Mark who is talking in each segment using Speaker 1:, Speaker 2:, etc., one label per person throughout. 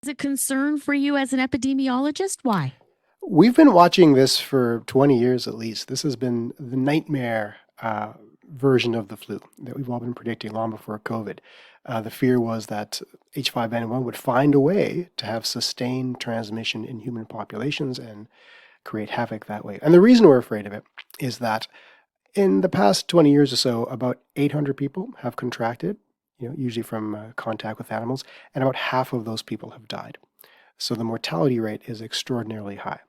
Speaker 1: a concern for you as an epidemiologist? Why?
Speaker 2: We've been watching this for 20 years at least. This has been the nightmare version of the flu that we've all been predicting long before COVID. The fear was that H5N1 would find a way to have sustained transmission in human populations and create havoc that way. And the reason we're afraid of it is that in the past 20 years or so, about 800 people have contracted, usually from contact with animals, and about half of those people have died. So the mortality rate is extraordinarily high.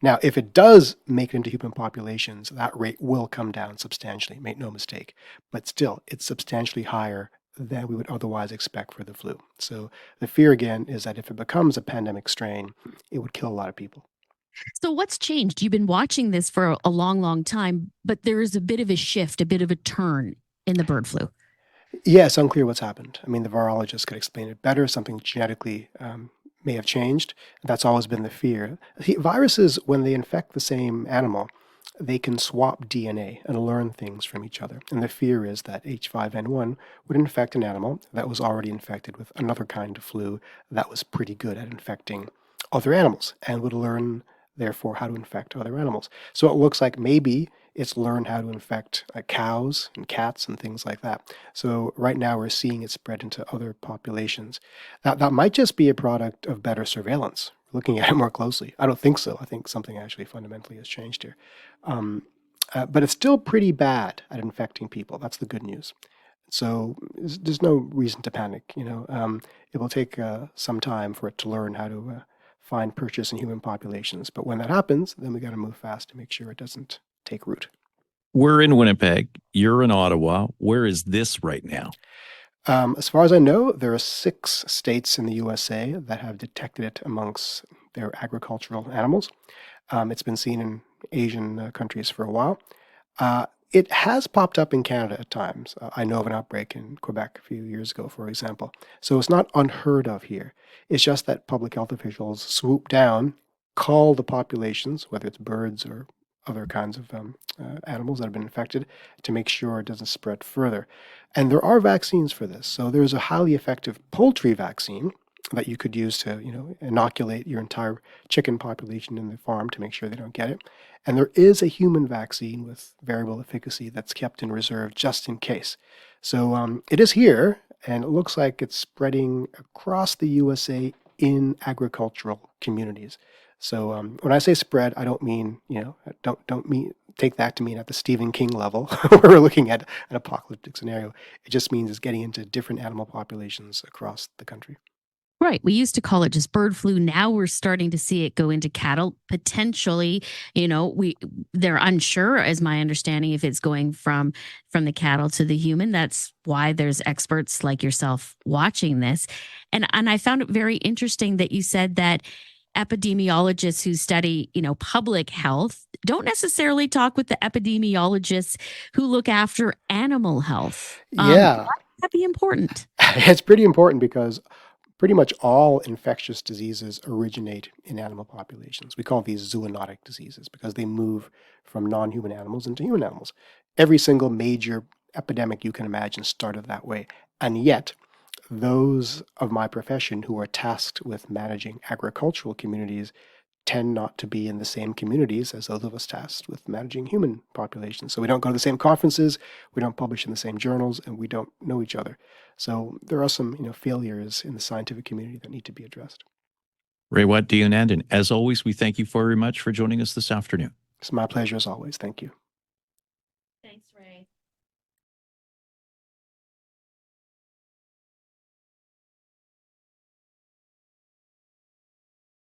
Speaker 2: Now, if it does make it into human populations, that rate will come down substantially, make no mistake. But still, it's substantially higher than we would otherwise expect for the flu. So the fear again is that if it becomes a pandemic strain, it would kill a lot of people.
Speaker 1: So, what's changed? You've been watching this for a long, long time, but there is a bit of a shift, a bit of a turn in the bird flu.
Speaker 2: Yeah, it's unclear what's happened. I mean, the virologist could explain it better. Something genetically may have changed. That's always been the fear. Viruses, when they infect the same animal, they can swap DNA and learn things from each other. And the fear is that H5N1 would infect an animal that was already infected with another kind of flu that was pretty good at infecting other animals and would learn, therefore, how to infect other animals. So it looks like maybe it's learned how to infect cows and cats and things like that. So right now we're seeing it spread into other populations. That might just be a product of better surveillance, looking at it more closely. I don't think so. I think something actually fundamentally has changed here. But it's still pretty bad at infecting people. That's the good news. So there's no reason to panic. It will take some time for it to learn how to find purchase in human populations. But when that happens, then we got to move fast to make sure it doesn't take root.
Speaker 3: We're in Winnipeg. You're in Ottawa. Where is this right now?
Speaker 2: As far as I know, there are 6 states in the USA that have detected it amongst their agricultural animals. It's been seen in Asian countries for a while. It has popped up in Canada at times. I know of an outbreak in Quebec a few years ago, for example. So it's not unheard of here. It's just that public health officials swoop down, call the populations, whether it's birds or other kinds of animals that have been infected, to make sure it doesn't spread further. And there are vaccines for this. So there's a highly effective poultry vaccine that you could use to, inoculate your entire chicken population in the farm to make sure they don't get it. And there is a human vaccine with variable efficacy that's kept in reserve just in case. So it is here, and it looks like it's spreading across the USA in agricultural communities. So when I say spread, I don't mean, don't mean take that to mean at the Stephen King level where we're looking at an apocalyptic scenario. It just means it's getting into different animal populations across the country.
Speaker 1: Right. We used to call it just bird flu. Now we're starting to see it go into cattle. Potentially, they're unsure, as my understanding, if it's going from the cattle to the human. That's why there's experts like yourself watching this. And I found it very interesting that you said that epidemiologists who study, public health don't necessarily talk with the epidemiologists who look after animal health.
Speaker 2: Yeah,
Speaker 1: Why would that be important?
Speaker 2: it's pretty important because pretty much all infectious diseases originate in animal populations. We call these zoonotic diseases because they move from non-human animals into human animals. Every single major epidemic you can imagine started that way. And yet, those of my profession who are tasked with managing agricultural communities tend not to be in the same communities as those of us tasked with managing human populations. So we don't go to the same conferences, we don't publish in the same journals, and we don't know each other. So there are some, failures in the scientific community that need to be addressed.
Speaker 3: Raywat Deonandan, as always, we thank you very much for joining us this afternoon.
Speaker 2: It's my pleasure as always. Thank you.
Speaker 1: Thanks, Ray.